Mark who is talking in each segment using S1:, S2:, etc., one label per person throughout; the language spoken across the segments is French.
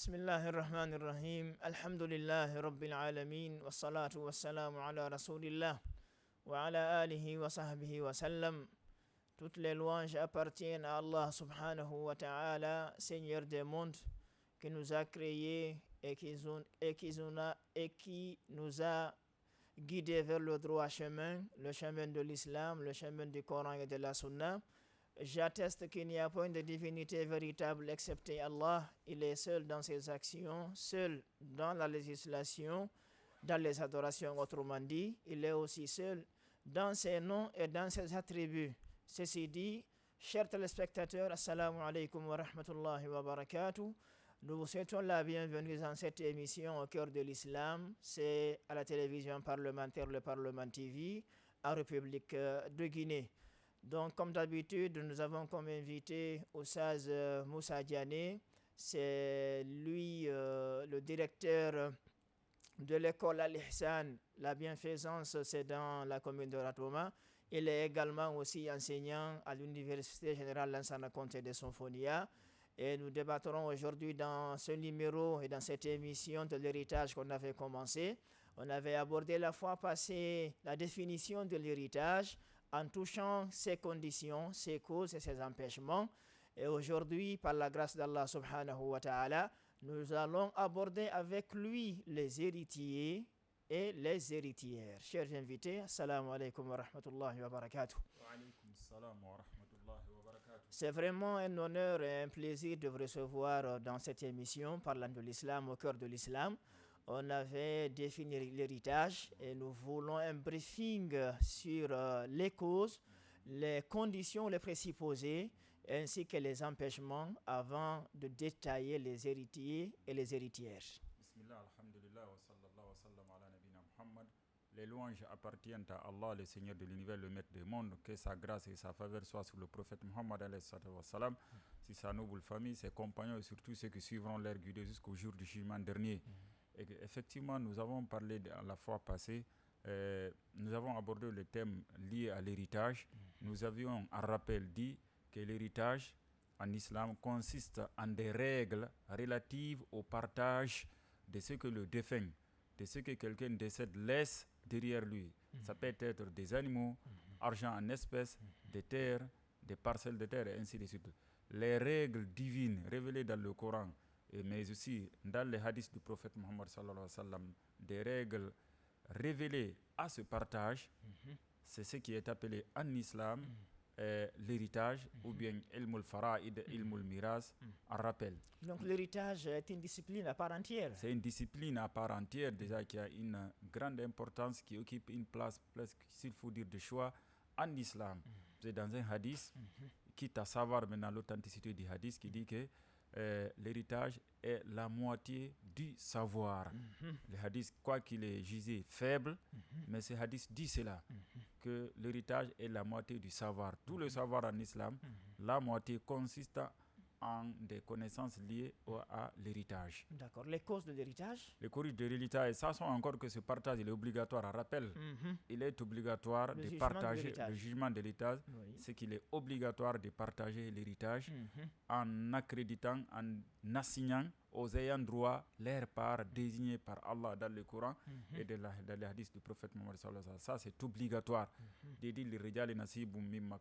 S1: بسم الله الرحمن الرحيم الحمد لله رب العالمين والصلاة والسلام على رسول الله وعلى آله وصحبه وسلم. Toutes les louanges appartiennent à Allah subhanahu wa ta'ala, Seigneur des mondes, qui nous a créés et qui nous a guidés vers le droit chemin, le chemin de l'islam, le chemin du Coran et de la Sunna. J'atteste qu'il n'y a point de divinité véritable excepté Allah. Il est seul dans ses actions, seul dans la législation, dans les adorations, autrement dit. Il est aussi seul dans ses noms et dans ses attributs. Ceci dit, chers téléspectateurs, assalamu alaikum wa rahmatullahi wa barakatuh. Nous vous souhaitons la bienvenue dans cette émission au cœur de l'islam. C'est à la télévision parlementaire, le Parlement TV, en République de Guinée. Donc, comme d'habitude, nous avons comme invité Oussaz Moussa Diané. C'est lui le directeur de l'école Al-Ihsan. La bienfaisance, c'est dans la commune de Ratoma. Il est également aussi enseignant à l'Université générale Lansana Conté de Sonfonia. Et nous débattrons aujourd'hui dans ce numéro et dans cette émission de l'héritage qu'on avait commencé. On avait abordé la fois passée la définition de l'héritage en touchant ses conditions, ses causes et ses empêchements. Et aujourd'hui, par la grâce d'Allah subhanahu wa ta'ala, nous allons aborder avec lui les héritiers et les héritières. Chers invités, assalamu alaikum wa rahmatullahi wa barakatuh. C'est vraiment un honneur et un plaisir de vous recevoir dans cette émission parlant de l'islam au cœur de l'islam. On avait défini l'héritage et nous voulons un briefing sur les causes, les conditions, les présupposés, ainsi que les empêchements avant de détailler les héritiers et les héritières.
S2: Bismillah, alhamdulillah, wa sallallahu wa sallam ala nabina Muhammad. Les louanges appartiennent à Allah, le Seigneur de l'univers, le Maître du monde. Que sa grâce et sa faveur soient sur le prophète Muhammad alayhi wa sallam, sur sa noble famille, ses compagnons et surtout ceux qui suivront leur guide jusqu'au jour du jugement dernier. Et effectivement, nous avons parlé la fois passée, nous avons abordé le thème lié à l'héritage. Nous avions un rappel dit que l'héritage en islam consiste en des règles relatives au partage de ce que le défunt, de ce que quelqu'un décède laisse derrière lui. Ça peut être des animaux, argent en espèces, des terres, des parcelles de terre et ainsi de suite. Les règles divines révélées dans le Coran, mais aussi dans les hadiths du prophète Muhammad sallallahu alayhi wa sallam, des règles révélées à ce partage, c'est ce qui est appelé en islam l'héritage ou bien ilmul fara'id, ilmul miras, un rappel.
S1: Donc l'héritage est une discipline à part entière.
S2: C'est une discipline à part entière déjà qui a une grande importance, qui occupe une place presque, s'il faut dire, de choix en islam. C'est dans un hadith, quitte à savoir maintenant l'authenticité du hadith, qui dit que l'héritage est la moitié du savoir. Le hadith, quoi qu'il est jugé faible, mais ce hadith dit cela, que l'héritage est la moitié du savoir. Tout le savoir en islam, la moitié consiste en des connaissances liées à l'héritage.
S1: D'accord. Les causes de l'héritage?
S2: Les causes de l'héritage, ça sont encore que ce partage, il est obligatoire. Rappel, il est obligatoire de partager le jugement de l'héritage. Oui. C'est qu'il est obligatoire de partager l'héritage en accréditant, en assignant aux ayants droit leur part désignée par Allah dans le Coran et dans les hadiths du prophète Mohammed sallallahu alayhi wa sallam. Ça, c'est obligatoire. De dire les rijal nasibum mimma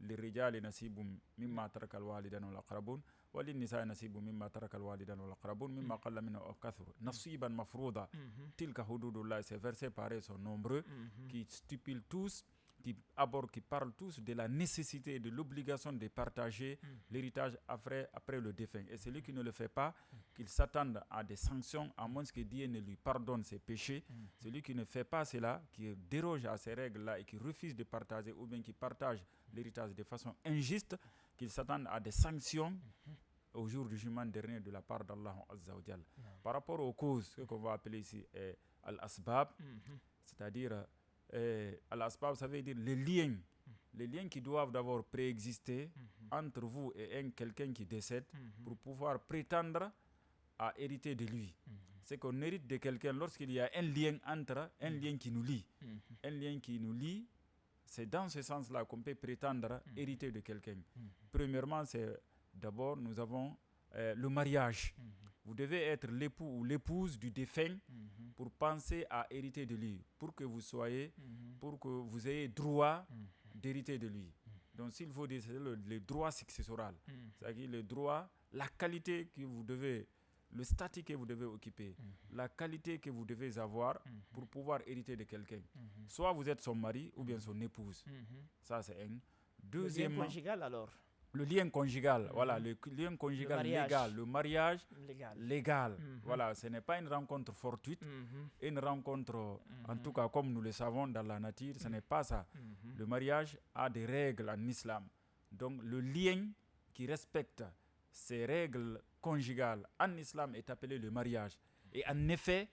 S2: للرجال نصيب مما ترك الوالدان والأقربون وللنساء نصيب مما ترك الوالدان والأقربون مما قل منه أو كثر نصيبا مفروضا تلك حدود الله. Ces versets pareils sont nombreux qui stipulent tous, qui parlent tous de la nécessité et de l'obligation de partager l'héritage après le défunt. Et celui qui ne le fait pas, qu'il s'attende à des sanctions, à moins que Dieu ne lui pardonne ses péchés. Celui qui ne fait pas cela, qui déroge à ces règles-là et qui refuse de partager, ou bien qui partage l'héritage de façon injuste, qu'il s'attende à des sanctions au jour du jugement dernier de la part d'Allah Azza wa Jal. Par rapport aux causes, ce qu'on va appeler ici al-asbab, c'est-à-dire al-asbab, ça veut dire les liens qui doivent d'abord préexister entre vous et quelqu'un qui décède pour pouvoir prétendre à hériter de lui. C'est qu'on hérite de quelqu'un lorsqu'il y a un lien un lien qui nous lie. Un lien qui nous lie, c'est dans ce sens-là qu'on peut prétendre hériter de quelqu'un. Premièrement, c'est d'abord, nous avons le mariage. vous devez être l'époux ou l'épouse du défunt pour penser à hériter de lui, pour que vous ayez droit d'hériter de lui. Donc s'il faut dire le droit successoral, c'est-à-dire le droit, la qualité que vous devez, le statut que vous devez occuper, la qualité que vous devez avoir pour pouvoir hériter de quelqu'un. Soit vous êtes son mari ou bien son épouse. Ça c'est un.
S1: Deuxièmement, le lien conjugal alors.
S2: Le lien conjugal, voilà, le lien conjugal légal, le mariage légal. Voilà, ce n'est pas une rencontre fortuite, une rencontre, en tout cas comme nous le savons dans la nature, ce n'est pas ça. Le mariage a des règles en islam. Donc le lien qui respecte ces règles conjugales en islam est appelé le mariage. Et en effet,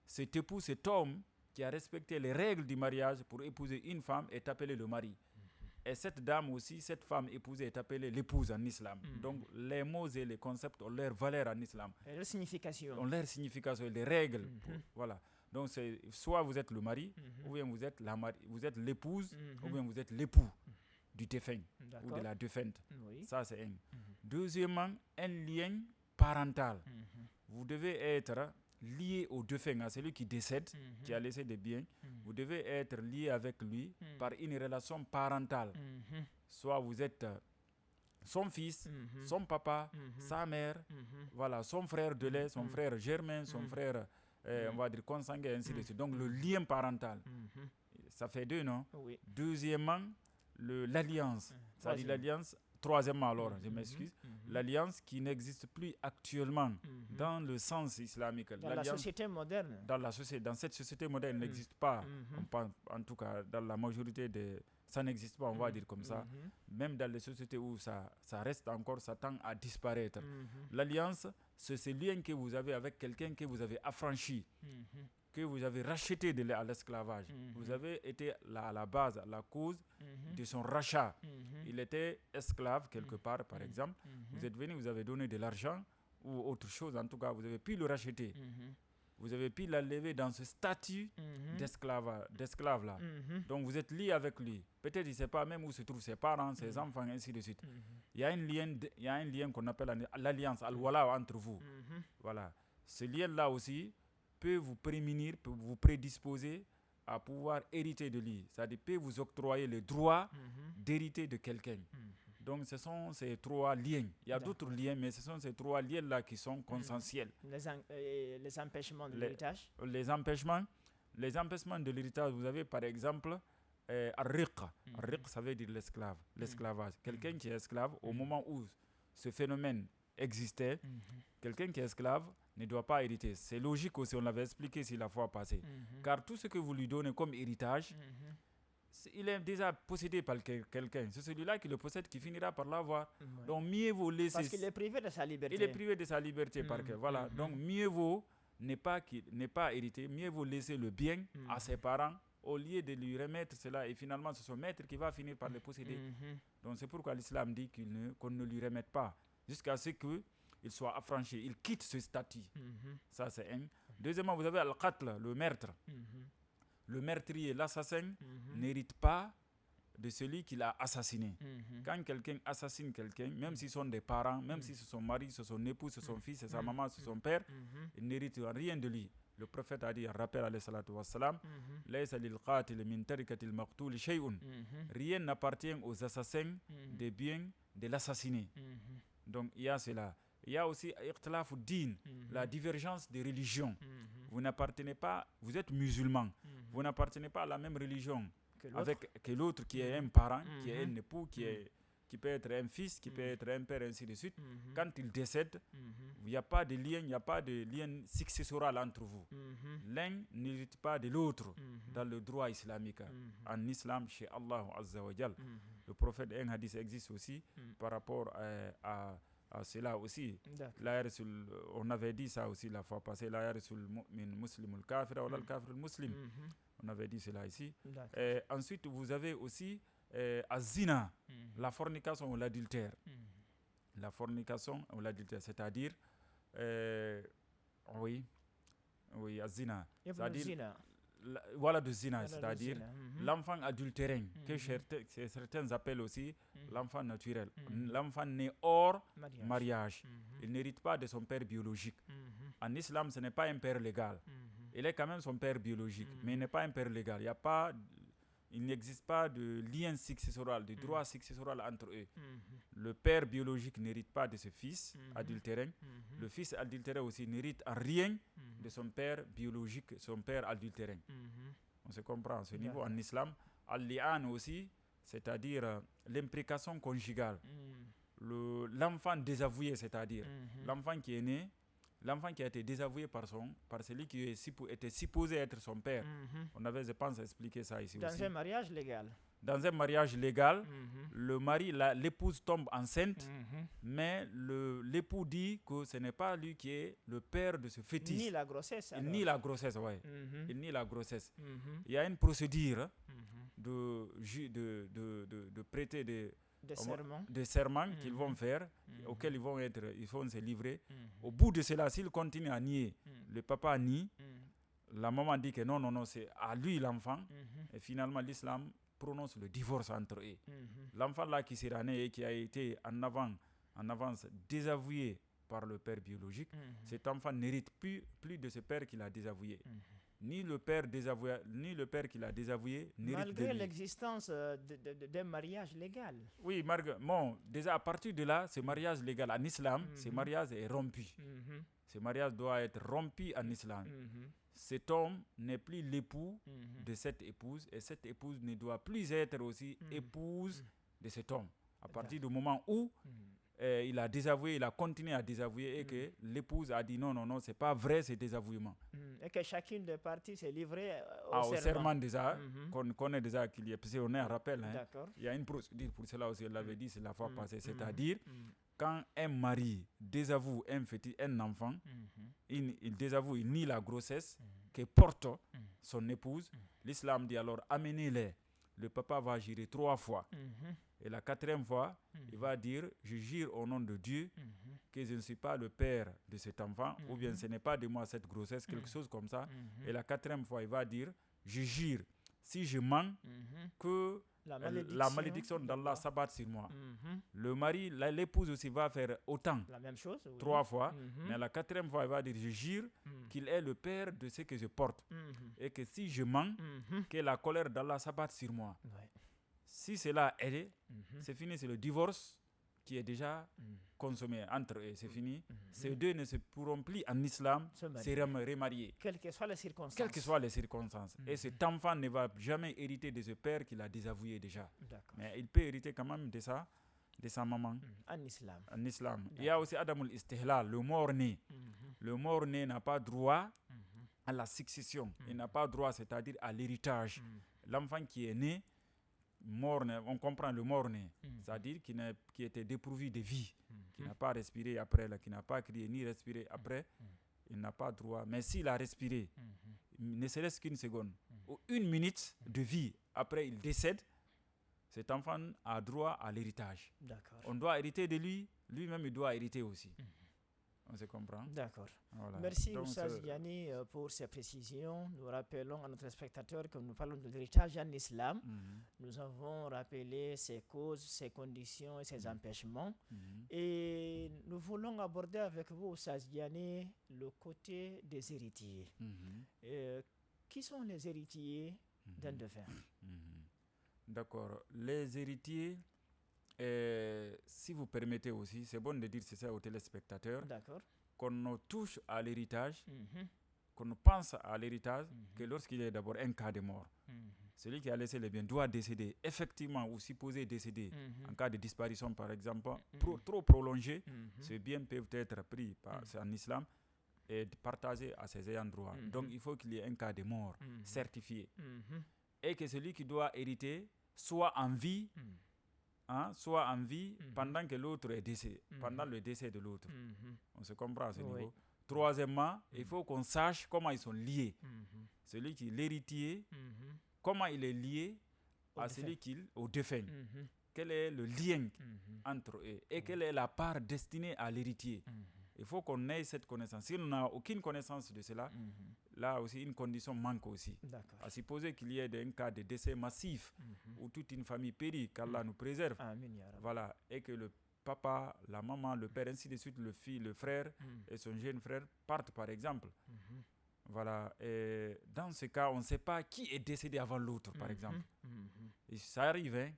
S2: cet époux, cet homme qui a respecté les règles du mariage pour épouser une femme est appelé le mari. Et cette dame aussi, cette femme épousée est appelée l'épouse en islam. Donc les mots et les concepts ont leur valeur en islam.
S1: Et leur signification.
S2: Ont leur signification, les règles. Voilà. Donc c'est soit vous êtes le mari, ou bien vous êtes l'épouse, ou bien vous êtes l'époux du défunt ou de la défunte. Ça c'est un. Deuxièmement, un lien parental. Vous devez être lié au défunt, à celui qui décède, qui a laissé des biens. Vous devez être lié avec lui par une relation parentale. Soit vous êtes son fils, son papa, sa mère, voilà, son frère de lait, son frère germain, son frère, on va dire consanguin, ainsi de suite. Donc le lien parental, ça fait deux, non?
S1: Oui.
S2: Deuxièmement, l'alliance. C'est-à-dire l'alliance. Troisièmement, alors, je m'excuse, l'alliance qui n'existe plus actuellement dans le sens islamique.
S1: Dans la société moderne.
S2: Dans cette société moderne, n'existe pas. En tout cas, dans la majorité ça n'existe pas, on va dire comme ça. Même dans les sociétés où ça reste encore, ça tend à disparaître. L'alliance, c'est ce lien que vous avez avec quelqu'un que vous avez affranchi, que vous avez racheté à l'esclavage. Vous avez été à la base, à la cause de son rachat. Il était esclave quelque part, par exemple. Vous êtes venu, vous avez donné de l'argent ou autre chose, en tout cas, vous avez pu le racheter. Vous avez pu l'enlever dans ce statut d'esclave là. Donc vous êtes lié avec lui. Peut-être il ne sait pas même où se trouvent ses parents, ses enfants, ainsi de suite. Il y a un lien qu'on appelle l'alliance, al-wala entre vous. Voilà. Ce lien-là aussi peut vous prémunir, peut vous prédisposer à pouvoir hériter de lui. C'est-à-dire peut vous octroyer le droit d'hériter de quelqu'un. Donc ce sont ces trois liens. Il y a d'autres liens, mais ce sont ces trois liens-là qui sont consensuels.
S1: Les empêchements de l'héritage.
S2: Les empêchements de l'héritage, vous avez par exemple ar-riq. Ar-riq, ça veut dire l'esclavage. Quelqu'un qui est esclave, au moment où ce phénomène existait, quelqu'un qui est esclave ne doit pas hériter. C'est logique aussi, on l'avait expliqué ici la fois passée. Car tout ce que vous lui donnez comme héritage, il est déjà possédé par quelqu'un. C'est celui-là qui le possède qui finira par l'avoir. Donc mieux vaut laisser...
S1: Parce qu'il est privé de sa liberté.
S2: Il est privé de sa liberté voilà. Donc mieux vaut ne pas hériter, mieux vaut laisser le bien à ses parents au lieu de lui remettre cela et finalement c'est son maître qui va finir par le posséder. Donc c'est pourquoi l'islam dit qu'on ne lui remette pas jusqu'à ce qu'il soit affranchi, il quitte ce statut. Ça c'est un. Deuxièmement, vous avez al-qatl, le meurtre. Le meurtrier, l'assassin, n'hérite pas de celui qui l'a assassiné. Quand quelqu'un assassine quelqu'un, même s'ils sont des parents, même si c'est son mari, c'est son époux, c'est son fils, c'est sa maman, c'est son père, il n'hérite rien de lui. Le prophète a dit, rappel alayhi salatu wassalam, laysa lil qatil min tarikatil maqtul shay'un. Rien n'appartient aux assassins des biens de l'assassiné. Donc il y a cela. Il y a aussi ikhtilaf din, la divergence des religions. Vous n'appartenez pas, vous êtes musulman, vous n'appartenez pas à la même religion que l'autre qui est un parent, qui est un époux, qui peut être un fils, qui peut être un père, ainsi de suite. Quand il décède, il n'y a pas de lien, il n'y a pas de lien successoral entre vous. L'un n'hérite pas de l'autre dans le droit islamique. En islam, chez Allah Azza wa Jal. Le prophète, un hadith existe aussi par rapport à cela aussi. On avait dit ça aussi la fois passée. La yarsul mu'min muslimul kafir ou al-kafir muslim. On avait dit cela ici. Ensuite, vous avez aussi az-zina, la fornication ou l'adultère. La fornication ou l'adultère, c'est-à-dire oui, az-zina. C'est-à-dire voilà de zina, c'est-à-dire l'enfant adultérin, que certains appellent aussi l'enfant naturel. L'enfant né hors mariage. Il n'hérite pas de son père biologique. En islam, ce n'est pas un père légal. Il est quand même son père biologique, mais il n'est pas un père légal. Il n'existe pas de lien successoral, de droit successoral entre eux. Le père biologique n'hérite pas de ce fils adultérin. Le fils adultérin aussi n'hérite en rien de son père biologique, son père adultérin. On se comprend à ce niveau. En islam, al-li'an aussi, c'est-à-dire l'imprécation conjugale. L'enfant désavoué, c'est-à-dire l'enfant qui est né, l'enfant qui a été désavoué par celui qui était supposé être son père. On avait, je pense, expliqué ça ici aussi.
S1: Dans un mariage légal.
S2: Dans un mariage légal, le mari, l'épouse tombe enceinte, mais l'époux dit que ce n'est pas lui qui est le père de ce fœtus.
S1: Ni la grossesse.
S2: Il nie la grossesse, oui. Il nie la grossesse. Il y a une procédure de prêter des serments qu'ils vont faire, auxquels ils vont se livrer. Au bout de cela, s'ils continuent à nier, le papa nie, la maman dit que non, c'est à lui l'enfant, et finalement l'islam prononce le divorce entre eux. L'enfant là qui sera né et qui a été en avance désavoué par le père biologique, cet enfant n'hérite plus de ce père qui l'a désavoué. Ni le père qui l'a désavoué n'hérite
S1: malgré l'existence d'un mariage légal.
S2: Oui, déjà à partir de là, ce mariage légal en islam, ce mariage est rompu. Ce mariage doit être rompu en islam. Cet homme n'est plus l'époux de cette épouse, et cette épouse ne doit plus être aussi épouse de cet homme. À partir du moment où il a désavoué, il a continué à désavouer, et que l'épouse a dit non, c'est pas vrai ce désavouement.
S1: Et que chacune des parties s'est livrée
S2: au serment déjà, qu'on connaît déjà qu'il y a, parce qu'on est en rappel, il y a une procédure pour cela aussi, on l'avait dit, c'est la fois passée, c'est-à-dire quand un mari désavoue un enfant, il désavoue, il nie la grossesse que porte son épouse, l'islam dit alors amenez-les. Le papa va jurer 3 fois. Et la 4e fois, il va dire, je jure au nom de Dieu que je ne suis pas le père de cet enfant, ou bien ce n'est pas de moi cette grossesse, quelque chose comme ça. Et la 4e fois, il va dire, je jure, si je mens, que la malédiction d'Allah s'abatte sur moi. Le mari, l'épouse aussi va faire autant.
S1: La même chose.
S2: 3 fois. Mais la 4e fois, il va dire, je jure qu'il est le père de ce que je porte. Et que si je mens, que la colère d'Allah s'abatte sur moi. Si cela est, c'est fini, c'est le divorce qui est déjà consommé entre eux, c'est fini. Ces deux ne se pourront plus en islam se remarier.
S1: Quelles que soient les circonstances.
S2: Quelles que soient les circonstances. Et cet enfant ne va jamais hériter de ce père qu'il a désavoué déjà. Mais il peut hériter quand même de sa maman.
S1: En islam.
S2: En islam. Il y a aussi Adamul Istihlal, le mort-né. Le mort-né n'a pas droit à la succession. Il n'a pas droit, c'est-à-dire à l'héritage. L'enfant qui est né, mort-né, on comprend le mort-né, c'est-à-dire qui était dépourvu de vie, qui n'a pas respiré après, qui n'a pas crié ni respiré après, il n'a pas droit. Mais s'il a respiré, ne serait-ce qu'une seconde, ou 1 minute de vie après il décède, cet enfant a droit à l'héritage. On doit hériter de lui, lui-même il doit hériter aussi. On se comprend.
S1: D'accord.
S2: Voilà.
S1: Merci Oustaz Diani pour ces précisions. Nous rappelons à notre spectateur que nous parlons de l'héritage en islam. Nous avons rappelé ses causes, ses conditions et ses empêchements. Et nous voulons aborder avec vous, Oustaz Diani, le côté des héritiers. Qui sont les héritiers d'un défunt?
S2: D'accord. Les héritiers, si vous permettez aussi, c'est bon de dire ça aux téléspectateurs, qu'on touche à l'héritage, qu'on pense à l'héritage, que lorsqu'il y a d'abord un cas de mort. Celui qui a laissé les biens doit décéder, effectivement, ou supposé décéder, en cas de disparition par exemple, trop prolongée, ces biens peuvent être pris en islam et partagés à ses ayants droit. Donc il faut qu'il y ait un cas de mort certifié. Et que celui qui doit hériter soit en vie, pendant que l'autre est décédé, pendant le décès de l'autre. On se comprend à ce niveau. Troisièmement, il faut qu'on sache comment ils sont liés. Celui qui est l'héritier, comment il est lié au défunt. Quel est le lien entre eux et quelle est la part destinée à l'héritier. Il faut qu'on ait cette connaissance. Si on n'a aucune connaissance de cela, là aussi une condition manque aussi. À supposer qu'il y ait un cas de décès massif où toute une famille périt, qu'Allah nous préserve.
S1: Amin,
S2: voilà, et que le papa, la maman, le père, ainsi de suite, le fils, le frère et son jeune frère partent par exemple. Voilà, et dans ce cas, on ne sait pas qui est décédé avant l'autre par exemple. Et ça arrive, hein,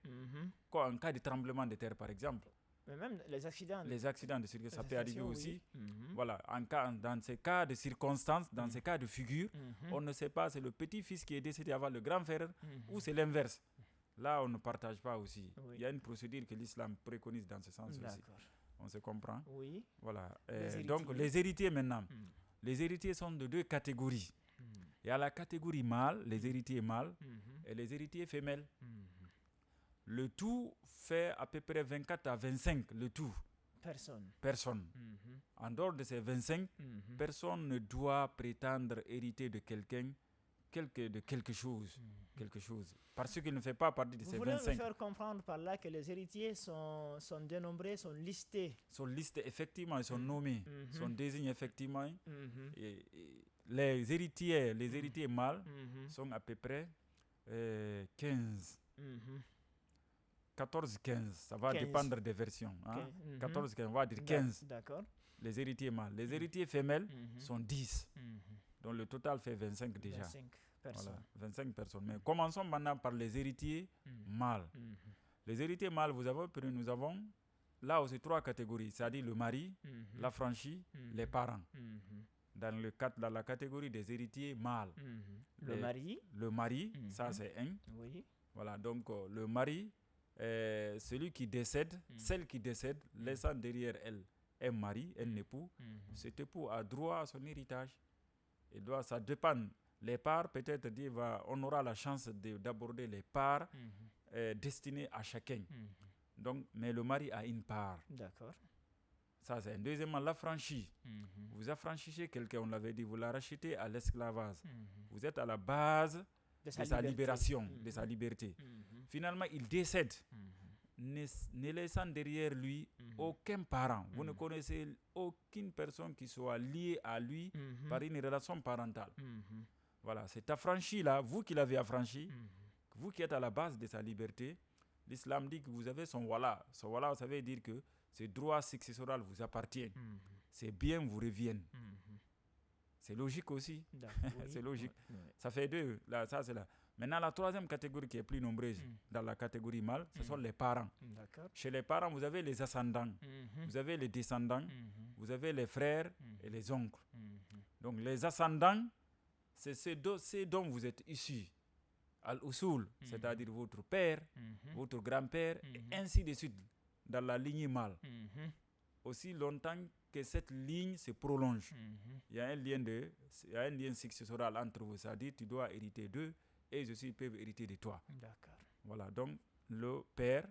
S2: quoi, en cas de tremblement de terre par exemple.
S1: Mais même les accidents
S2: de circulation, ça peut arriver aussi. Voilà, dans ces cas de circonstances, dans ces cas de figure, on ne sait pas, c'est le petit-fils qui est décédé avant le grand frère ou c'est l'inverse. Là, on ne partage pas aussi. Il y a une procédure que l'islam préconise dans ce sens aussi. On se comprend?
S1: Oui.
S2: Voilà. Donc, les héritiers maintenant. Les héritiers sont de deux catégories. Il y a la catégorie mâle, les héritiers mâles, et les héritiers femelles. Le tout fait à peu près 24 à 25, le tout. Personne. En dehors de ces 25, personne ne doit prétendre hériter de quelqu'un, de quelque chose. Parce qu'il ne fait pas partie de ces 25. Vous
S1: voulez me faire comprendre par là que les héritiers sont dénombrés, sont listés.
S2: Sont listés, effectivement, ils sont nommés, sont désignés, effectivement. Et les héritiers mâles sont à peu près 15. 14-15, ça va dépendre des versions. Hein? 14-15, on va dire 15.
S1: D'accord.
S2: Les héritiers mâles. Les héritiers femelles sont 10. Donc le total fait 25 déjà.
S1: 25 personnes.
S2: Voilà, 25 personnes. Mais commençons maintenant par les héritiers mâles. Les héritiers mâles, nous avons là aussi 3 catégories, c'est-à-dire le mari, l'affranchi, les parents. Dans la catégorie des héritiers mâles. Le mari, ça c'est un.
S1: Oui.
S2: Voilà, donc le mari, celui qui décède, celle qui décède, laissant derrière elle un mari, un époux, cet époux a droit à son héritage. Ça dépend. Les parts, peut-être, on aura la chance d'aborder les parts destinées à chacun. Donc, mais le mari a une part.
S1: D'accord.
S2: Ça, c'est un. Deuxièmement, l'affranchi. Vous affranchissez quelqu'un, on l'avait dit, vous la rachetez à l'esclavage. Vous êtes à la base de sa libération, de sa liberté. Finalement, il décède, ne laissant derrière lui aucun parent. Vous ne connaissez aucune personne qui soit liée à lui par une relation parentale. Voilà, cet affranchi-là, vous qui l'avez affranchi, vous qui êtes à la base de sa liberté, l'islam dit que vous avez son wala. Son wala, ça veut dire que ce droit successoral vous appartient. Ces biens vous reviennent. C'est logique aussi. C'est logique. Ça fait 2. Là, ça, c'est là. Maintenant, la troisième catégorie qui est plus nombreuse dans la catégorie mâle, ce sont les parents. Chez les parents, vous avez les ascendants, vous avez les descendants, vous avez les frères et les oncles. Donc, les ascendants, c'est ceux dont vous êtes issus. Al-Usul, c'est-à-dire votre père, votre grand-père, et ainsi de suite, dans la lignée mâle. Aussi longtemps que cette ligne se prolonge. Il y a un lien successoral entre vous, c'est-à-dire tu dois hériter d'eux et eux aussi peuvent hériter de toi.
S1: D'accord.
S2: Voilà, donc le père,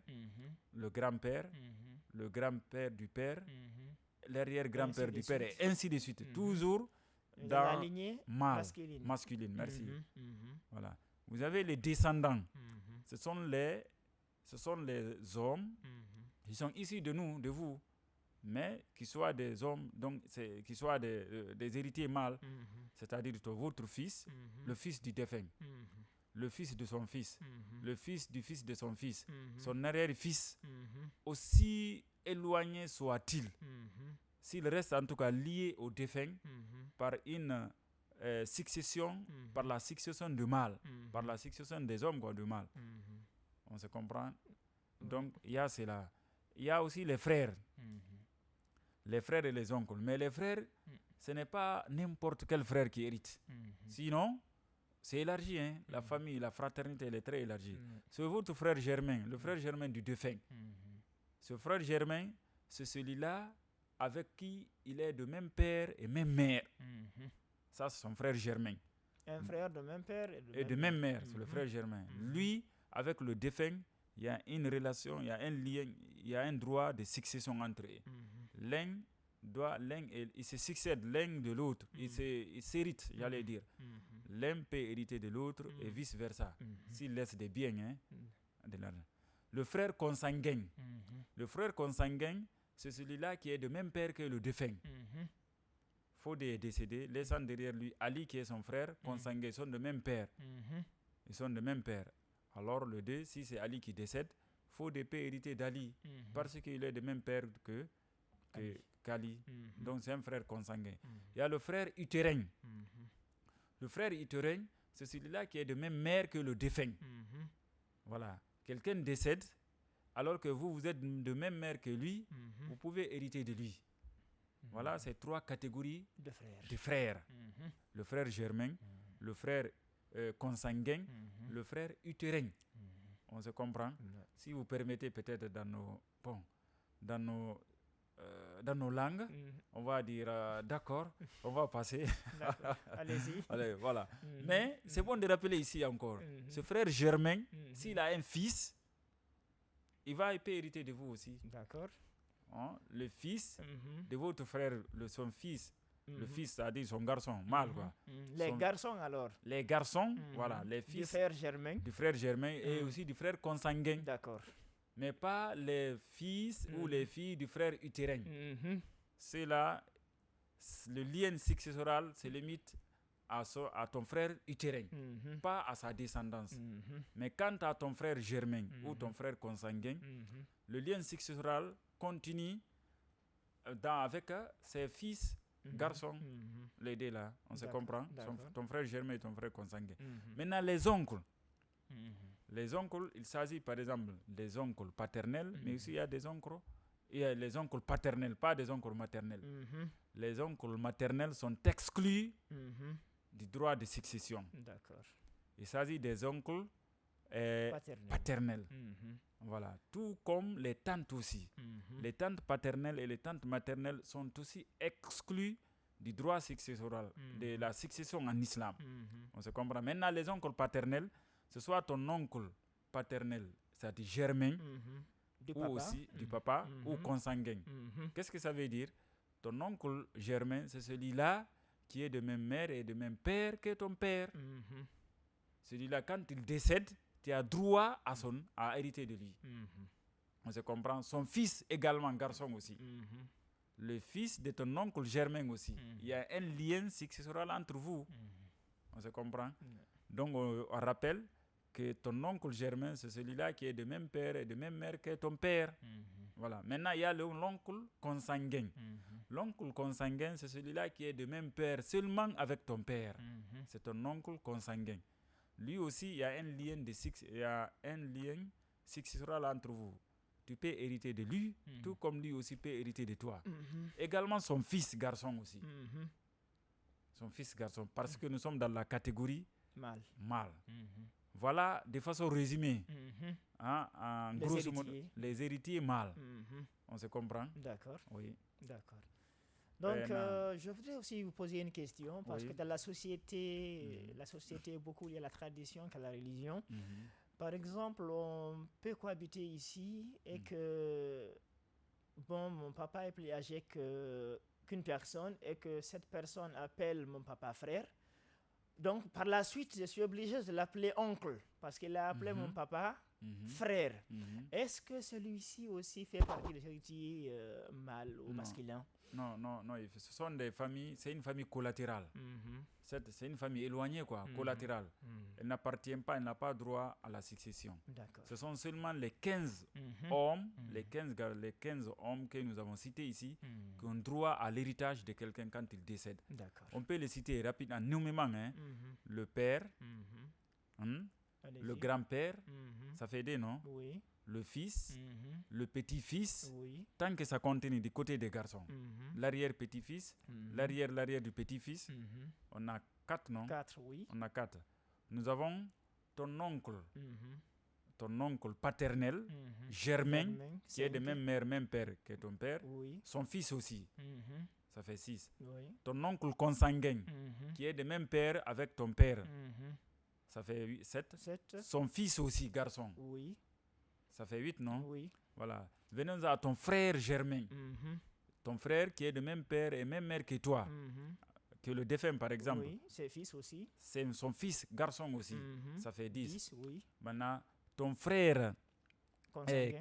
S2: le grand-père, le grand-père du père, l'arrière-grand-père du père, et ainsi de suite. Toujours dans
S1: la lignée
S2: masculine. Merci. Voilà. Vous avez les descendants. Ce sont les hommes qui sont issus de nous, de vous, mais qui soient des hommes, donc qui soient des héritiers mâles, c'est-à-dire votre fils, le fils du défunt, le fils de son fils, le fils du fils de son fils, son arrière-fils, aussi éloigné soit-il, s'il reste en tout cas lié au défunt par une succession, par la succession de mâle, par la succession des hommes de mâle. On se comprend? Donc, il y a cela. Il y a aussi les frères. Les frères et les oncles. Mais les frères, ce n'est pas n'importe quel frère qui hérite. Sinon, c'est élargi. Hein? La famille, la fraternité, elle est très élargie. C'est votre frère germain, le frère germain du défunt. Ce frère germain, c'est celui-là avec qui il est de même père et même mère. Ça, c'est son frère germain.
S1: Un frère de même père
S2: et de même mère. C'est le frère germain. Lui, avec le défunt, il y a une relation, il y a un lien, il y a un droit de succession entre eux. Il se succède l'un de l'autre, il s'hérite, j'allais dire. L'un peut hériter de l'autre et vice-versa, s'il laisse des biens, de l'argent. Le frère consanguin. Le frère consanguin, c'est celui-là qui est de même père que le défunt. Fodé est décédé, laissant derrière lui Ali qui est son frère, consanguin, ils sont de même père. Ils sont de même père. Alors le 2, si c'est Ali qui décède, Fodé peut hériter d'Ali parce qu'il est de même père qu'Ali. Donc c'est un frère consanguin. Il y a le frère utérin. Le frère utérin, c'est celui-là qui est de même mère que le défunt. Voilà. Quelqu'un décède, alors que vous êtes de même mère que lui, vous pouvez hériter de lui. Voilà, c'est 3 catégories de frères. Le frère germain, le frère consanguin, le frère utérin. On se comprend? Si vous permettez peut-être dans nos langues, on va dire d'accord, on va passer.
S1: Allez-y.
S2: Allez, voilà. Mais c'est bon de rappeler ici encore, ce frère germain, s'il a un fils, il peut hériter de vous aussi.
S1: D'accord.
S2: Hein? Le fils de votre frère, son fils, le fils, c'est-à-dire son garçon, mâle quoi.
S1: Les garçons alors.
S2: Les garçons, voilà, les fils
S1: du frère germain
S2: et aussi du frère consanguin.
S1: D'accord.
S2: Mais pas les fils ou les filles du frère utérin. C'est là, le lien successoral se limite à ton frère utérin, pas à sa descendance. Mais quant à ton frère germain ou ton frère consanguin, le lien successoral continue avec ses fils garçons, les deux là, on se comprend, ton frère germain et ton frère consanguin. Maintenant les oncles. Les oncles, il s'agit par exemple des oncles paternels, mais aussi il y a des oncles, il y a les oncles paternels, pas des oncles maternels. Les oncles maternels sont exclus du droit de succession.
S1: D'accord.
S2: Il s'agit des oncles paternels. Voilà. Tout comme les tantes aussi. Les tantes paternelles et les tantes maternelles sont aussi exclus du droit successoral, de la succession en islam. On se comprend. Maintenant, les oncles paternels, ce soit ton oncle paternel, c'est-à-dire germain, ou aussi du papa, ou consanguin. Qu'est-ce que ça veut dire? Ton oncle germain, c'est celui-là qui est de même mère et de même père que ton père. Celui-là, quand il décède, tu as droit à hériter de lui. On se comprend. Son fils également, garçon aussi. Le fils de ton oncle germain aussi. Il y a un lien successoral entre vous. On se comprend. Donc, on rappelle que ton oncle germain, c'est celui-là qui est de même père et de même mère que ton père. Voilà. Maintenant, il y a l'oncle consanguin. L'oncle consanguin, c'est celui-là qui est de même père seulement avec ton père. C'est ton oncle consanguin. Lui aussi, il y a un lien successoral entre vous. Tu peux hériter de lui, tout comme lui aussi peut hériter de toi. Également son fils garçon aussi. Son fils garçon, parce que nous sommes dans la catégorie mâle. Voilà, de façon résumée, en grosso modo, les héritiers mâles. On se comprend?
S1: D'accord.
S2: Oui.
S1: D'accord. Donc, je voudrais aussi vous poser une question, parce que dans la société, est beaucoup liée à la tradition qu'à la religion. Par exemple, on peut cohabiter ici et que, mon papa est plus âgé qu'une personne et que cette personne appelle mon papa frère. Donc, par la suite, je suis obligé de l'appeler oncle, parce qu'il a appelé mon papa frère. Est-ce que celui-ci aussi fait partie des héritiers mâles ou masculins?
S2: Non, ce sont des familles, c'est une famille collatérale. C'est une famille éloignée, collatérale. Elle n'appartient pas, elle n'a pas droit à la succession. Ce sont seulement les 15 hommes, les 15 hommes que nous avons cités ici, qui ont droit à l'héritage de quelqu'un quand il décède. On peut les citer rapidement, nommément, le père, le grand-père, ça fait des noms. Oui. Le fils, le petit-fils, tant que ça continue du côté des garçons. L'arrière-petit-fils, l'arrière du petit-fils. On a 4 noms.
S1: 4, oui.
S2: On a 4. Nous avons ton oncle paternel, germain, qui est de même mère, même père que ton père. Son fils aussi. Ça fait 6. Ton oncle consanguin, qui est de même père avec ton père. Ça fait 7. Son fils aussi, garçon.
S1: Oui.
S2: Ça fait 8, non?
S1: Oui.
S2: Voilà. Venons à ton frère germain. Ton frère qui est de même père et même mère que toi. Que le défunt, par exemple.
S1: Oui, ses fils aussi.
S2: C'est son fils garçon aussi. Ça fait 10.
S1: 10, oui.
S2: Maintenant, ton frère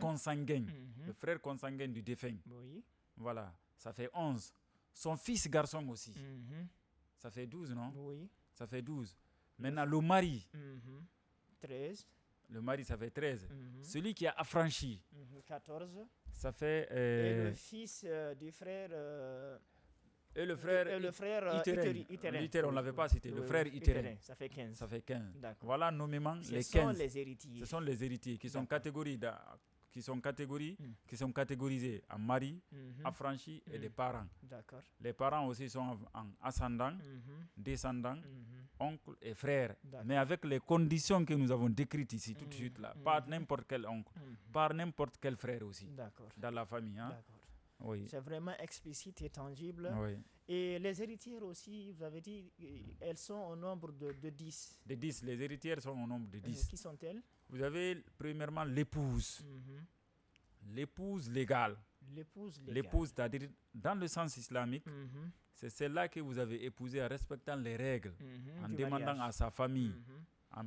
S2: consanguin. Le frère consanguin du défunt.
S1: Oui.
S2: Voilà. Ça fait 11. son fils garçon aussi. Ça fait 12, non?
S1: Oui.
S2: Ça fait 12. Maintenant, le mari.
S1: 13.
S2: Le mari, ça fait 13. Celui qui a affranchi.
S1: 14.
S2: Ça fait...
S1: Et le fils du frère...
S2: et le frère Itéren, on ne l'avait pas cité. Le frère Itéren.
S1: Ça fait 15.
S2: Ça fait 15.
S1: D'accord.
S2: Voilà nommément les 15.
S1: Ce sont les héritiers.
S2: Ce sont les héritiers qui sont qui sont catégorisés en mari, affranchis et des parents.
S1: D'accord.
S2: Les parents aussi sont en ascendant, descendant, oncle et frère. Mais avec les conditions que nous avons décrites ici tout de suite là. Pas n'importe quel oncle, pas n'importe quel frère aussi.
S1: D'accord.
S2: Dans la famille. Hein?
S1: D'accord.
S2: Oui.
S1: C'est vraiment explicite et tangible.
S2: Oui.
S1: Et les héritières aussi, vous avez dit, elles sont au nombre de 10.
S2: De 10. Les héritières sont au nombre de 10.
S1: Qui sont-elles?
S2: Vous avez premièrement l'épouse. L'épouse légale. L'épouse, c'est-à-dire dans le sens islamique, c'est celle-là que vous avez épousée en respectant les règles, en demandant mariage à sa famille, en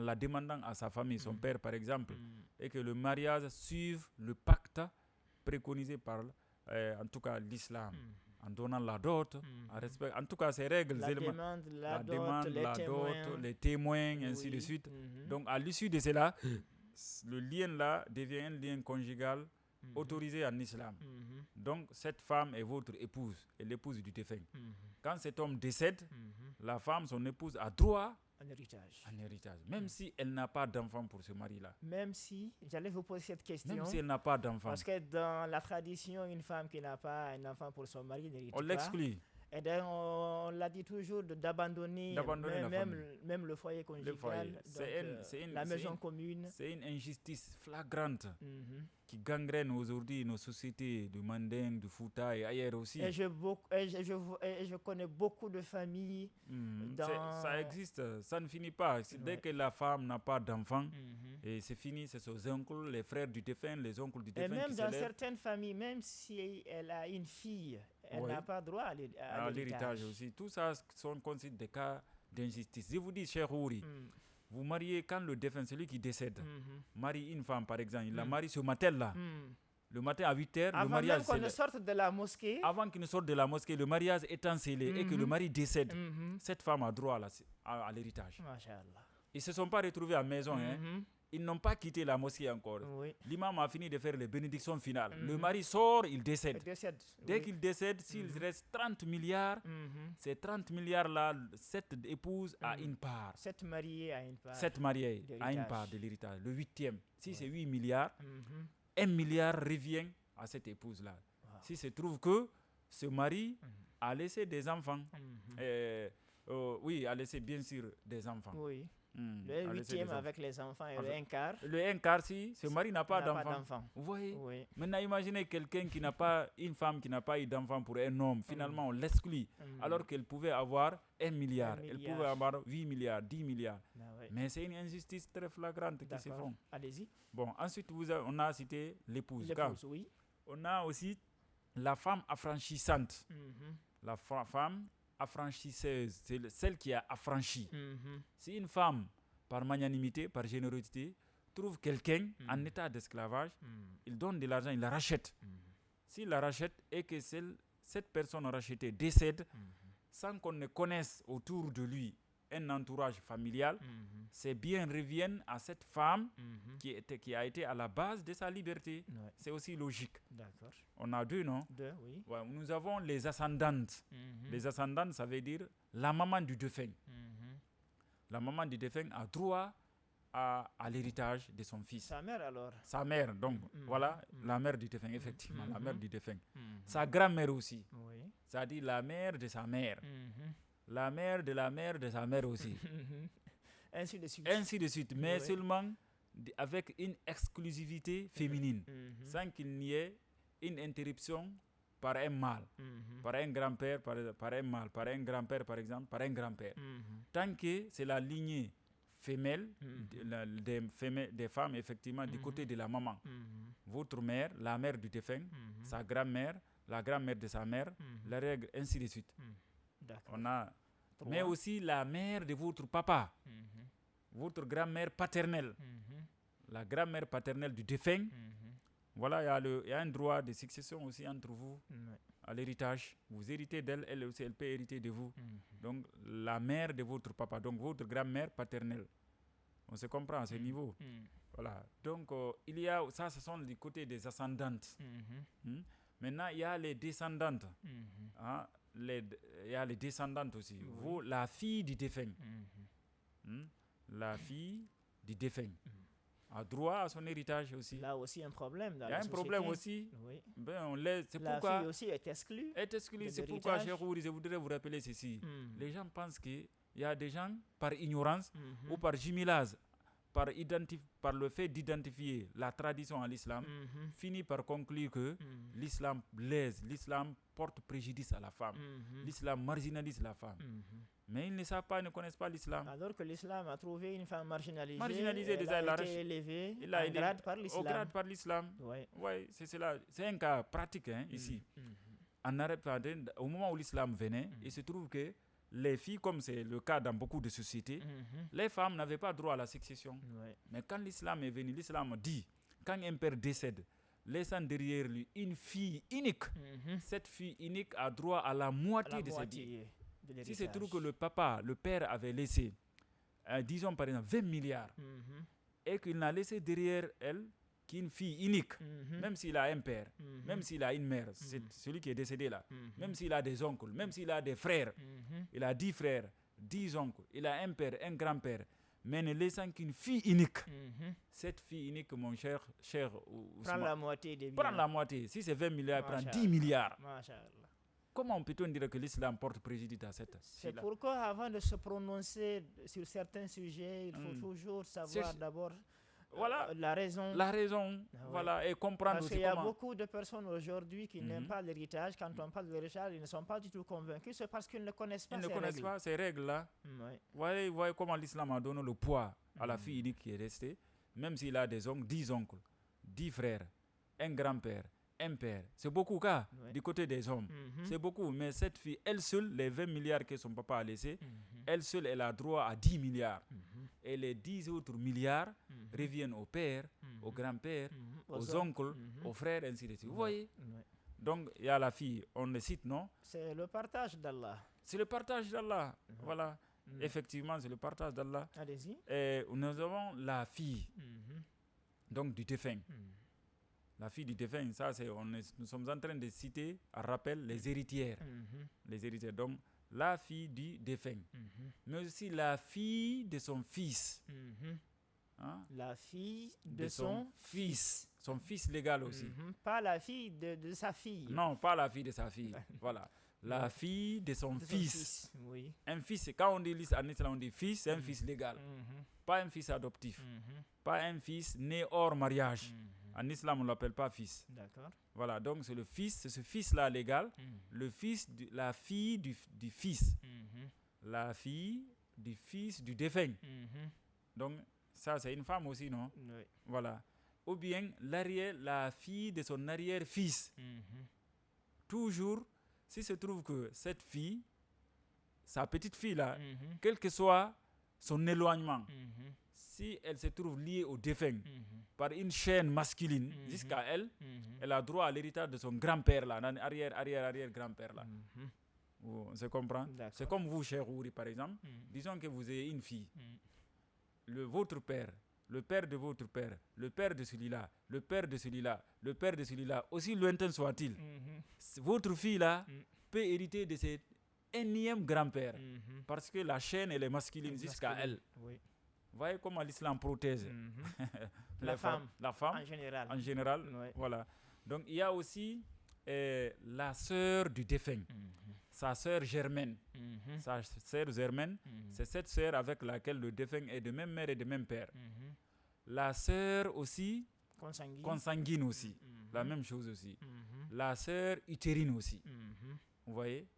S2: la demandant à sa famille, son père par exemple, et que le mariage suive le pacte préconisé par, en tout cas, l'islam. En donnant la dot, en tout cas ces règles,
S1: la demande,
S2: les témoins, ainsi de suite. Donc à l'issue de cela, le lien là devient un lien conjugal autorisé en islam. Donc cette femme est votre épouse et l'épouse du défunt. Quand cet homme décède, la femme, son épouse, a droit
S1: en héritage.
S2: Même si elle n'a pas d'enfant pour ce mari-là.
S1: Même si, j'allais vous poser cette question.
S2: Même si elle n'a pas d'enfant.
S1: Parce que dans la tradition, une femme qui n'a pas un enfant pour son mari n'hérite pas.
S2: On l'exclut.
S1: Et donc, on l'a dit toujours d'abandonner même le foyer conjugal, la maison commune.
S2: C'est une injustice flagrante qui gangrène aujourd'hui nos sociétés de Manding, de Fouta et ailleurs aussi.
S1: Et je connais beaucoup de familles.
S2: Ça existe, ça ne finit pas. Dès que la femme n'a pas d'enfant, et c'est fini, c'est ses oncles, les frères du défunt, les oncles du défunt.
S1: Et même dans certaines familles, même si elle a une fille, elle n'a pas droit à l'héritage
S2: aussi. Tout ça sont considérés des cas d'injustice. Je vous dis, cher Ouri, vous mariez quand le défunt, celui qui décède, marie une femme par exemple, il la marie ce matin-là. Le matin à 8h, le mariage
S1: avant même qu'on ne sorte de la mosquée.
S2: Avant qu'il ne sorte de la mosquée, le mariage étant scellé et que le mari décède, cette femme a droit à l'héritage. Ils ne se sont pas retrouvés à la maison. Ils n'ont pas quitté la mosquée encore. L'imam a fini de faire les bénédictions finales. Le mari sort, il décède. Dès qu'il décède, s'il reste 30 milliards, ces 30 milliards-là, cette épouse a une part.
S1: Cette mariée a une part.
S2: Cette mariée a une part de l'héritage. Le 8e. Si c'est 8 milliards, 1 milliard revient à cette épouse-là. Si se trouve que ce mari a laissé des enfants. Oui, a laissé bien sûr des enfants.
S1: Oui. Le 8e avec les enfants et le 1/4.
S2: Le 1/4, si ce mari n'a pas d'enfant. Vous voyez?
S1: Oui.
S2: Maintenant, imaginez quelqu'un qui n'a pas, une femme qui n'a pas eu d'enfant pour un homme. Finalement, on l'exclut. Alors qu'elle pouvait avoir 1 milliard. Elle pouvait avoir 8 milliards, 10 milliards. Mais c'est une injustice très flagrante qui se font.
S1: Allez-y.
S2: Bon, ensuite, on a cité l'épouse.
S1: Oui.
S2: On a aussi la femme affranchissante. La femme affranchisseuse, c'est celle qui a affranchi. Si une femme, par magnanimité, par générosité, trouve quelqu'un en état d'esclavage, il donne de l'argent, il la rachète. S'il la rachète et que cette personne rachetée décède, sans qu'on ne connaisse autour de lui un entourage familial, ses biens reviennent à cette femme qui a été à la base de sa liberté. C'est aussi logique.
S1: D'accord.
S2: On a deux, non?
S1: Deux, oui.
S2: Nous avons les ascendantes. Les ascendantes, ça veut dire la maman du défunt. La maman du défunt a droit à l'héritage de son fils.
S1: Sa mère alors?
S2: Sa mère, donc voilà, la mère du défunt, effectivement, la mère du défunt. Sa grand-mère aussi.
S1: Oui.
S2: C'est-à-dire la mère de sa mère. La mère de sa mère aussi.
S1: Ainsi de suite.
S2: Ainsi de suite, mais seulement avec une exclusivité féminine, sans qu'il n'y ait une interruption par un mâle, par un grand-père, par un mâle, par un grand-père par exemple, par un grand-père. Tant que c'est la lignée femelle, des femmes effectivement du côté de la maman. Votre mère, la mère du défunt, sa grand-mère, la grand-mère de sa mère, la règle, ainsi de suite. On a, mais aussi la mère de votre papa, votre grand-mère paternelle, la grand-mère paternelle du défunt. Voilà, il y a un droit de succession aussi entre vous, à l'héritage. Vous héritez d'elle, elle aussi, elle peut hériter de vous. Donc, la mère de votre papa, donc votre grand-mère paternelle. On se comprend à ce niveau. Voilà. Donc, il y a, ça, ce sont du côté des ascendantes. Maintenant, il y a les descendantes. Hein, il y a les descendantes aussi. Vous, la fille du défunt. La fille du défunt a droit à son héritage aussi.
S1: Là aussi un problème dans
S2: il y a
S1: la
S2: un problème aussi.
S1: Oui.
S2: C'est
S1: la
S2: pourquoi
S1: fille aussi est exclue.
S2: C'est pourquoi, cher Ouri, je voudrais vous rappeler ceci. Les gens pensent qu'il y a des gens, par ignorance ou par jumelage, par le fait d'identifier la tradition à l'islam, finit par conclure que l'islam blesse, l'islam porte préjudice à la femme, l'islam marginalise la femme. Mais ils ne savent pas, ils ne connaissent pas l'islam.
S1: Alors que l'islam a trouvé une femme marginalisée,
S2: elle
S1: a été élevée au grade par l'islam.
S2: Oui, c'est cela. C'est un cas pratique ici. En Arabie, au moment où l'islam venait, il se trouve que les filles, comme c'est le cas dans beaucoup de sociétés, les femmes n'avaient pas droit à la succession. Mais quand l'islam est venu, l'islam dit, quand un père décède, laissant derrière lui une fille unique, cette fille unique a droit à la moitié de ses biens. Si c'est true que le père avait laissé, disons par exemple 20 milliards, et qu'il n'a laissé derrière elle qu'une fille unique, même s'il a un père, même s'il a une mère, c'est celui qui est décédé là, même s'il a des oncles, même s'il a des frères, il a 10 frères, 10 oncles, il a un père, un grand-père, mais ne laissant qu'une fille unique. Cette fille unique, mon cher
S1: prend la moitié des biens.
S2: Prends la moitié. Si c'est 20 milliards, prend 10 milliards.
S1: Masha'Allah.
S2: Comment peut-on dire que l'islam porte préjudice à cette?
S1: C'est pourquoi avant de se prononcer sur certains sujets, il faut toujours savoir d'abord la raison.
S2: La raison, et comprendre
S1: Parce
S2: aussi
S1: qu'il y a
S2: comment.
S1: beaucoup de personnes aujourd'hui qui n'aiment pas l'héritage. Quand on parle de l'héritage, ils ne sont pas du tout convaincus. C'est parce qu'ils ne connaissent pas
S2: ces règles-là. Voyez comment l'islam a donné le poids à la fille unique qui est restée, même s'il a des oncles, 10 oncles, 10 frères, un grand-père, un père. C'est beaucoup, du côté des hommes. C'est beaucoup. Mais cette fille, elle seule, les 20 milliards que son papa a laissés, elle seule, elle a droit à 10 milliards. Et les 10 autres milliards reviennent au père, au grand-père, aux oncles, aux frères, ainsi de suite. Vous voyez? Donc, il y a la fille, on le cite, non?
S1: C'est le partage d'Allah.
S2: C'est le partage d'Allah. Voilà. Effectivement, c'est le partage d'Allah.
S1: Allez-y.
S2: Et nous avons la fille, donc du défunt. La fille du défunt, ça, nous sommes en train de citer, à rappel, les héritières. Les héritières. Donc, la fille du défunt. Mais aussi la fille de son fils.
S1: La fille de son fils.
S2: Son fils légal aussi.
S1: Pas la fille de sa fille.
S2: Non, pas la fille de sa fille. Voilà. La fille de son fils.
S1: Oui.
S2: Un fils, quand on dit en islam, on dit fils, c'est un fils légal. Pas un fils adoptif. Pas un fils né hors mariage. En islam, on ne l'appelle pas fils.
S1: D'accord.
S2: Voilà, donc c'est ce fils-là légal, la fille du fils. La fille du fils du défunt. Donc, ça, c'est une femme aussi, non?
S1: Oui.
S2: Voilà. Ou bien la fille de son arrière-fils. Toujours, si se trouve que cette fille, sa petite fille-là, quel que soit son éloignement, si elle se trouve liée au défunt par une chaîne masculine jusqu'à elle, elle a droit à l'héritage de son grand-père, là, arrière-grand-père. Là. On se comprend? C'est comme vous, cher Ouri, par exemple. Disons que vous ayez une fille. Votre père, le père de votre père, le père de celui-là, le père de celui-là, le père de celui-là, aussi lointain soit-il, votre fille-là peut hériter de cet énième grand-père parce que la chaîne, elle est masculine jusqu'à elle.
S1: Oui.
S2: Vous voyez comment l'islam protège
S1: la femme
S2: en général. Voilà. Donc il y a aussi la sœur du défunt, sa sœur germaine. Sa sœur germaine, c'est cette sœur avec laquelle le défunt est de même mère et de même père. La sœur aussi consanguine aussi, la même chose aussi. La sœur utérine aussi. Vous voyez?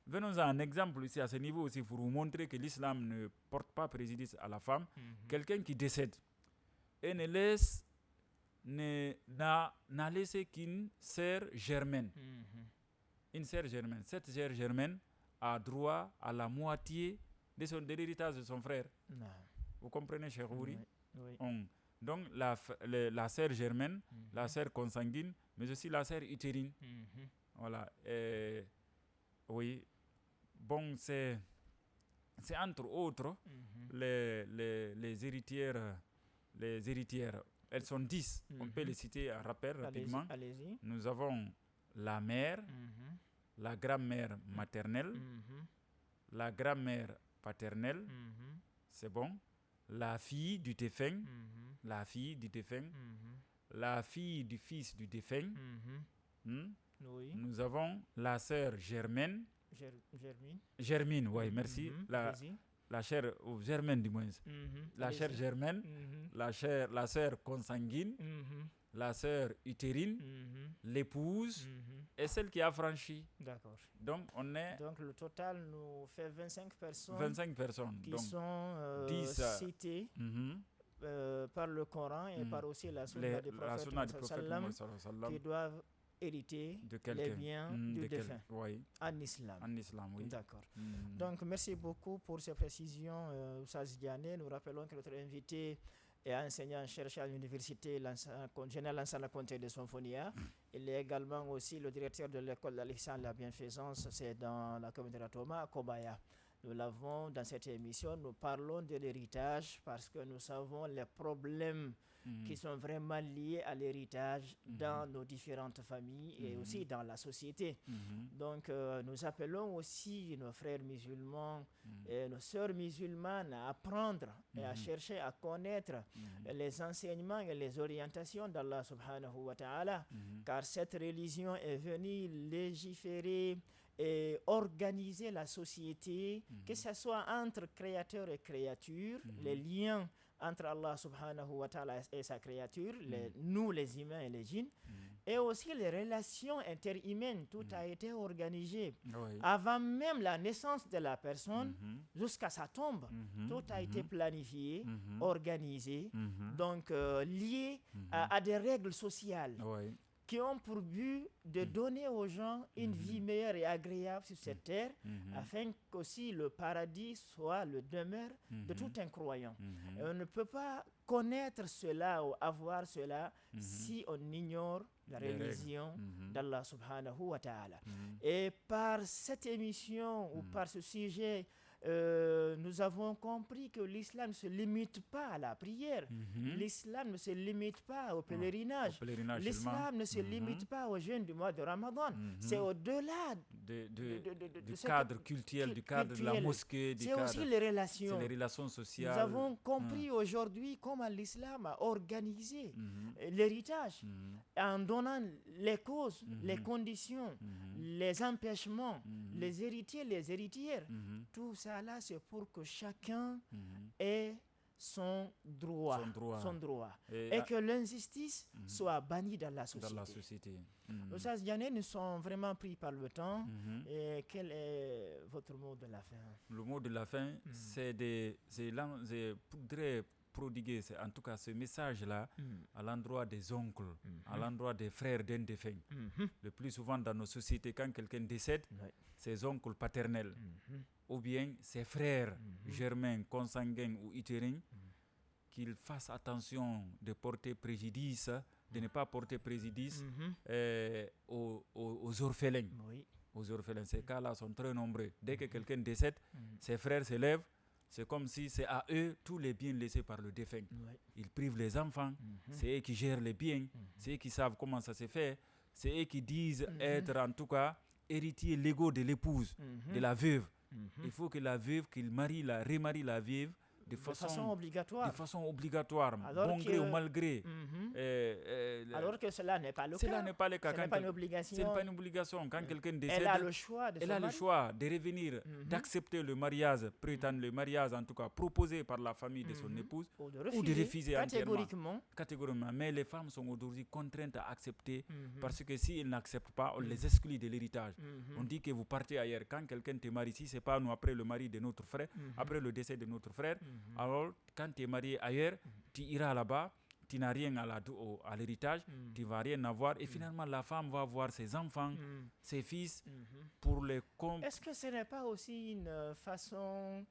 S2: Venons à un exemple ici à ce niveau aussi pour vous montrer que l'islam ne porte pas préjudice à la femme. Quelqu'un qui décède et n'a laissé qu'une sœur germaine. Une sœur germaine. Cette sœur germaine a droit à la moitié de l'héritage de son frère. Vous comprenez, cher Ouri? Donc la sœur germaine, la sœur consanguine, mais aussi la sœur utérine. Voilà. Oui. Bon, c'est entre autres les héritières. Les héritières, elles sont 10. On peut les citer à rappel rapidement.
S1: Allez-y.
S2: Nous avons la mère, la grand-mère maternelle, la grand-mère paternelle, c'est bon. La fille du défunt, la fille du défunt, la fille du fils du défunt.
S1: Oui.
S2: Nous avons la sœur Germaine.
S1: Germine,
S2: oui, merci. La chère, Germaine du moins. La chère Germaine, la sœur consanguine, la sœur utérine, l'épouse et celle qui a franchi.
S1: D'accord.
S2: Donc
S1: le total nous fait 25 personnes.
S2: 25 personnes.
S1: Qui
S2: donc,
S1: sont 10, citées par le Coran et par aussi la sunna du prophète Mohammed qui doivent hériter les biens du défunt en islam.
S2: En islam, oui.
S1: D'accord. Donc, merci beaucoup pour ces précisions, Oustaz Diané. Nous rappelons que notre invité est enseignant-chercheur à l'université générale Lansana Conté de Sonfonia. Il est également aussi le directeur de l'école d'Alexandre de la Bienfaisance, c'est dans la communauté de Ratoma, à Kobaya. Nous l'avons dans cette émission, nous parlons de l'héritage parce que nous savons les problèmes qui sont vraiment liés à l'héritage dans nos différentes familles et aussi dans la société. Donc, nous appelons aussi nos frères musulmans et nos sœurs musulmanes à apprendre et à chercher à connaître les enseignements et les orientations d'Allah subhanahu wa ta'ala, car cette religion est venue légiférer et organiser la société, que ce soit entre créateurs et créatures, les liens entre Allah subhanahu wa ta'ala et sa créature, nous les humains et les djinns, et aussi les relations interhumaines. Tout a été organisé. Avant même la naissance de la personne, jusqu'à sa tombe, tout a été planifié, organisé, donc lié à des règles sociales. Qui ont pour but de donner aux gens une vie meilleure et agréable sur cette terre, afin qu'aussi le paradis soit le demeure de tout un croyant. Et on ne peut pas connaître cela ou avoir cela si on ignore la religion d'Allah subhanahu wa ta'ala. Et par cette émission ou par ce sujet, nous avons compris que l'islam ne se limite pas à la prière. L'islam ne se limite pas au pèlerinage. L'islam ne se limite pas au jeûne du mois de Ramadan. C'est au-delà
S2: du cadre culturel, du cadre de la mosquée.
S1: C'est aussi les relations.
S2: C'est les relations sociales.
S1: Nous avons compris aujourd'hui comment l'islam a organisé l'héritage en donnant les causes, les conditions, les empêchements, les héritiers, les héritières. Tout ça là, c'est pour que chacun ait son droit. Et que l'injustice soit bannie dans la société. Oustaz Diané, nous sommes vraiment pris par le temps. Et quel est votre mot de la fin?
S2: Le mot de la fin, c'est voudrais prodiguer, en tout cas ce message-là, à l'endroit des oncles, à l'endroit des frères d'un défunt. Le plus souvent dans nos sociétés, quand quelqu'un décède, ses oncles paternels, ou bien ses frères germains, consanguins ou utérins, qu'ils fassent attention de porter préjudice, de ne pas porter préjudice aux orphelins. Aux orphelins, ces cas-là sont très nombreux. Dès que quelqu'un décède, ses frères se lèvent. C'est comme si c'est à eux tous les biens laissés par le défunt. Ils privent les enfants, c'est eux qui gèrent les biens, c'est eux qui savent comment ça se fait, c'est eux qui disent être en tout cas héritiers légaux de l'épouse, de la veuve. Il faut que la veuve, qu'il remarie la veuve de façon obligatoire, bon gré ou mal gré.
S1: Alors que cela n'est pas le cas.
S2: Cela n'est pas le cas.
S1: Ce n'est pas une obligation.
S2: Ce n'est pas une obligation. Quand quelqu'un décède,
S1: elle a le choix
S2: de revenir, d'accepter le mariage, prétendre le mariage, en tout cas proposé par la famille de son épouse, ou de refuser catégoriquement. Mais les femmes sont aujourd'hui contraintes à accepter parce que si elles n'acceptent pas, on les exclut de l'héritage. On dit que vous partez ailleurs. Quand quelqu'un te marie, si ce n'est pas nous, après le mari de notre frère, après le décès de notre frère, alors quand tu es marié ailleurs, tu iras là-bas, tu n'as rien à l'héritage, tu ne vas rien avoir et finalement la femme va voir ses enfants, ses fils pour les
S1: Est-ce que ce n'est pas aussi une façon,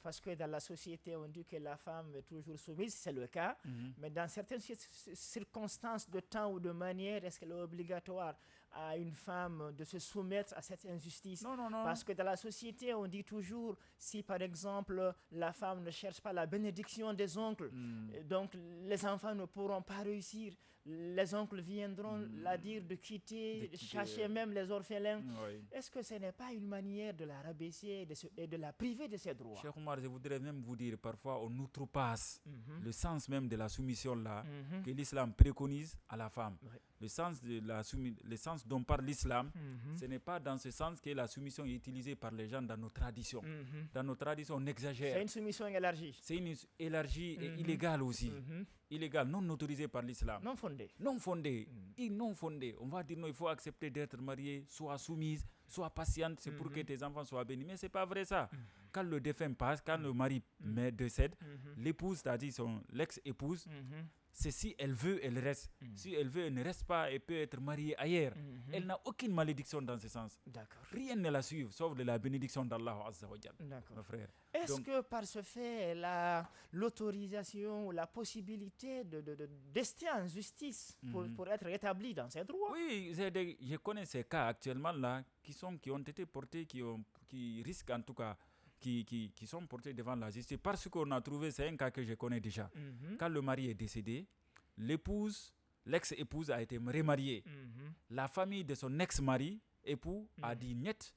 S1: parce que dans la société on dit que la femme est toujours soumise, c'est le cas, mais dans certaines circonstances de temps ou de manière, est-ce qu'elle est obligatoire à une femme de se soumettre à cette injustice.
S2: Non.
S1: Parce que dans la société, on dit toujours, si par exemple la femme ne cherche pas la bénédiction des oncles, donc les enfants ne pourront pas réussir. Les oncles viendront la dire de quitter, chercher même les orphelins.
S2: Oui.
S1: Est-ce que ce n'est pas une manière de la rabaisser et de la priver de ses droits?
S2: Cheikh Omar, je voudrais même vous dire, parfois on outrepasse le sens même de la soumission là que l'islam préconise à la femme.
S1: Oui.
S2: Le sens dont parle l'islam, ce n'est pas dans ce sens que la soumission est utilisée par les gens dans nos traditions. Dans nos traditions, on exagère.
S1: C'est une soumission élargie.
S2: C'est une élargie et illégale aussi. Illégale, non autorisée par l'islam.
S1: Non fondée.
S2: Non fondée. Et non fondée. On va dire non, il faut accepter d'être marié, soit soumise, soit patiente, c'est pour que tes enfants soient bénis. Mais c'est pas vrai ça. Quand le défunt passe, quand le mari décède, l'épouse, c'est-à-dire l'ex-épouse, c'est si elle veut, elle reste. Si elle veut, elle ne reste pas, elle peut être mariée ailleurs. Elle n'a aucune malédiction dans ce sens.
S1: D'accord.
S2: Rien ne la suit, sauf de la bénédiction d'Allah Azza wa Jal.
S1: D'accord.
S2: Mon frère.
S1: Est-ce
S2: Donc,
S1: que par ce fait, l'autorisation ou la possibilité de rester en justice pour être rétabli dans ses droits?
S2: oui, je connais ces cas actuellement là qui ont été portés, qui risquent en tout cas, qui sont portés devant la justice parce qu'on a trouvé, c'est un cas que je connais déjà. Quand le mari est décédé, l'ex-épouse a été remariée. La famille de son ex-mari, époux, a dit net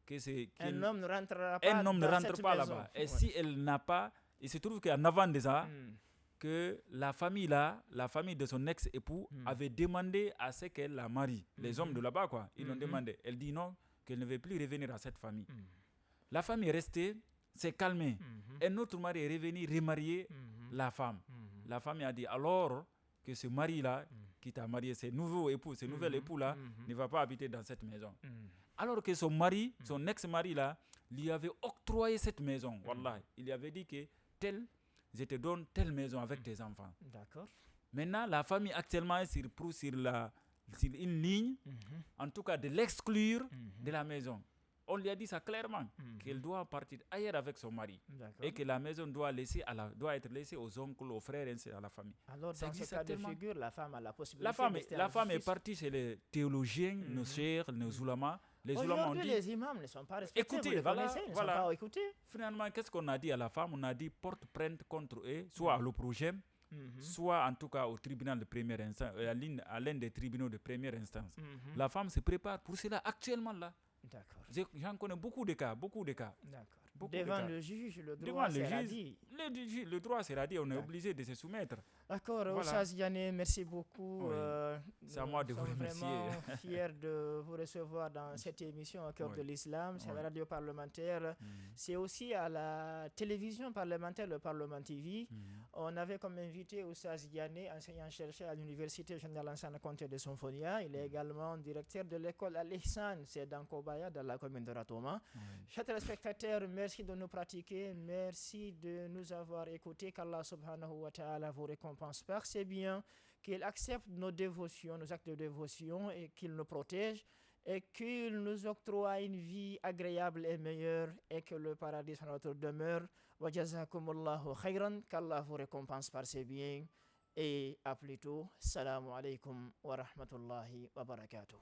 S2: que
S1: un homme ne rentrera pas,
S2: là-bas. Et si elle n'a pas, il se trouve qu'en avant de ça, que la famille de son ex-époux avait demandé à ce qu'elle la marie. Les hommes de là-bas, quoi, ils l'ont demandé. Elle dit non, qu'elle ne veut plus revenir à cette famille. La femme est restée, s'est calmée. Un autre mari est revenu remarier la femme. La femme a dit alors que ce mari-là, qui t'a marié, ce nouvel époux-là, ne va pas habiter dans cette maison. Alors que son mari, son ex-mari-là, lui avait octroyé cette maison. Wallah, il lui avait dit que je te donne telle maison avec tes enfants.
S1: D'accord.
S2: Maintenant, la famille actuellement est sur une ligne, en tout cas de l'exclure de la maison. On lui a dit ça clairement, qu'elle doit partir ailleurs avec son mari. Et que la maison doit être laissée aux oncles, aux frères, ainsi à la famille.
S1: Alors, dans ce cas de figure, la femme a la possibilité
S2: La femme est partie chez les théologiens, nos chers, nos oulamas. Les oulamas ont dit...
S1: les imams ne sont pas respectés,
S2: écoutez,
S1: vous les connaissez, ne sont pas écoutés.
S2: Finalement, qu'est-ce qu'on a dit à la femme? On a dit porte plainte contre eux, soit à l'OPROGEM, soit en tout cas au tribunal de première instance, à l'un des tribunaux de première instance. La femme se prépare pour cela actuellement là.
S1: D'accord.
S2: J'en connais beaucoup de cas.
S1: D'accord. Devant le juge, le droit sera dit.
S2: Le droit sera dit, on est obligé de se soumettre.
S1: D'accord, Oussaz Diané, merci beaucoup.
S2: C'est à moi de vous remercier.
S1: Nous sommes vraiment fiers de vous recevoir dans cette émission au cœur de l'islam. C'est la radio parlementaire. C'est aussi à la télévision parlementaire, le Parlement TV. On avait comme invité Oussaz Diané, enseignant-chercheur à l'Université générale Lansana Conté de Sonfonia. Il est également directeur de l'école Al-Ihsan, c'est dans Kobaya, dans la commune de Ratoma. Chers téléspectateurs, merci de nous pratiquer, merci de nous avoir écoutés, qu'Allah subhanahu wa ta'ala vous récompense par ses biens, qu'il accepte nos dévotions, nos actes de dévotion et qu'il nous protège et qu'il nous octroie une vie agréable et meilleure et que le paradis soit notre demeure. Wa jazakumullahu khayran, qu'Allah vous récompense par ses biens et à plus tôt. Assalamu alaikum wa rahmatullahi wa barakatuh.